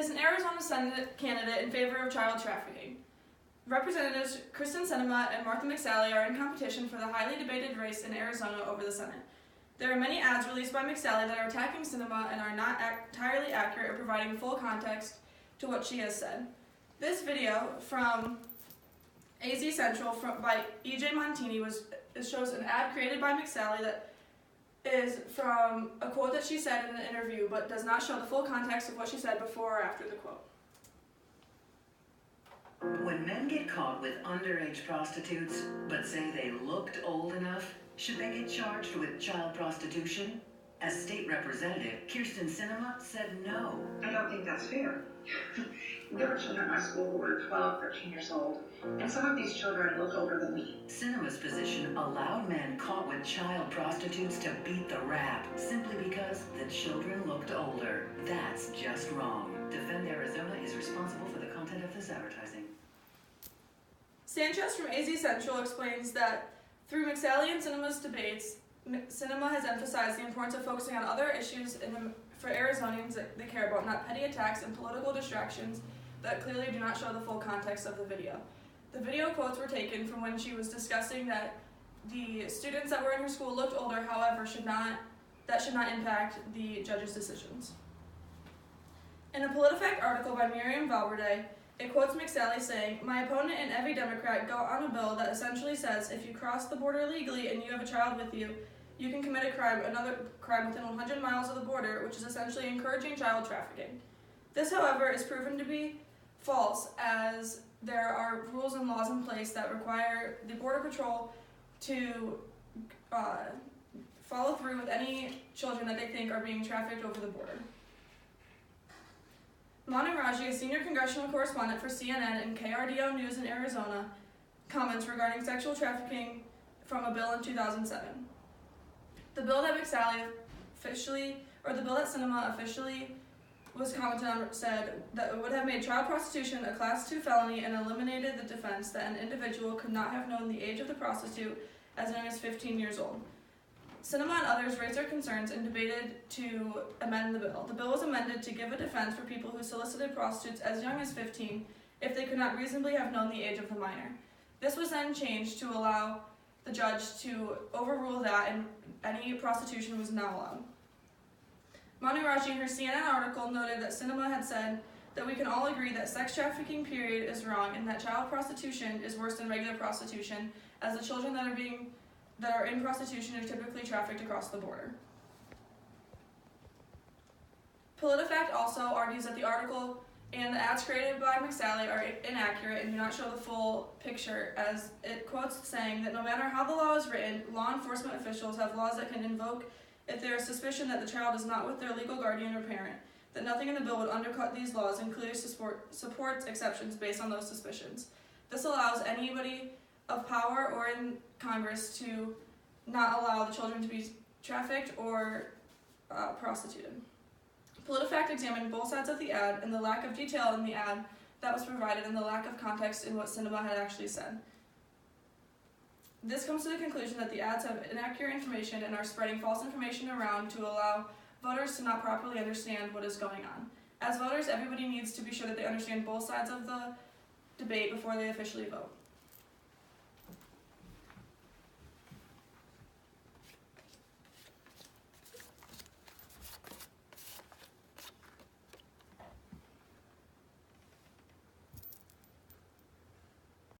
is an Arizona Senate candidate in favor of child trafficking. Representatives Kristen Sinema and Martha McSally are in competition for the highly debated race in Arizona over the Senate. There are many ads released by McSally that are attacking Sinema and are not entirely accurate or providing full context to what she has said. This video from AZ Central by EJ Montini shows an ad created by McSally that is from a quote that she said in an interview, but does not show the full context of what she said before or after the quote. When men get caught with underage prostitutes, but say they looked old enough, should they get charged with child prostitution? As state representative, Kirsten Sinema said no. I don't think that's fair. There were children in my school who were 12, 13 years old, and some of these children look older than me. Sinema's position allowed men caught with child prostitutes to beat the rap simply because the children looked older. That's just wrong. Defend Arizona is responsible for the content of this advertising. Sanchez from AZ Central explains that through McSally and Sinema's debates, Sinema has emphasized the importance of focusing on other issues for Arizonians that they care about, not petty attacks and political distractions that clearly do not show the full context of the video. The video quotes were taken from when she was discussing that the students that were in her school looked older, however, should not impact the judge's decisions. In a PolitiFact article by Miriam Valverde, it quotes McSally saying, "My opponent and every Democrat go on a bill that essentially says if you cross the border illegally and you have a child with you, you can commit another crime within 100 miles of the border, which is essentially encouraging child trafficking. This, however, is proven to be false, as there are rules and laws in place that require the Border Patrol to follow through with any children that they think are being trafficked over the border." Manu Raji, a senior congressional correspondent for CNN and KRDO News in Arizona, comments regarding sexual trafficking from a bill in 2007. The bill that Sinema officially was commented on said that it would have made child prostitution a Class 2 felony and eliminated the defense that an individual could not have known the age of the prostitute as young as 15 years old. Sinema and others raised their concerns and debated to amend the bill. The bill was amended to give a defense for people who solicited prostitutes as young as 15 if they could not reasonably have known the age of the minor. This was then changed to allow the judge to overrule that and any prostitution was not allowed. Manu Raji in her CNN article noted that Sinema had said that we can all agree that sex trafficking period is wrong and that child prostitution is worse than regular prostitution, as the children that are in prostitution are typically trafficked across the border. PolitiFact also argues that the article and the ads created by McSally are inaccurate and do not show the full picture, as it quotes saying that no matter how the law is written, law enforcement officials have laws that can invoke if there is suspicion that the child is not with their legal guardian or parent, that nothing in the bill would undercut these laws and clearly supports exceptions based on those suspicions. This allows anybody of power or in Congress to not allow the children to be trafficked or prostituted. PolitiFact examined both sides of the ad and the lack of detail in the ad that was provided and the lack of context in what Sinema had actually said. This comes to the conclusion that the ads have inaccurate information and are spreading false information around to allow voters to not properly understand what is going on. As voters, everybody needs to be sure that they understand both sides of the debate before they officially vote.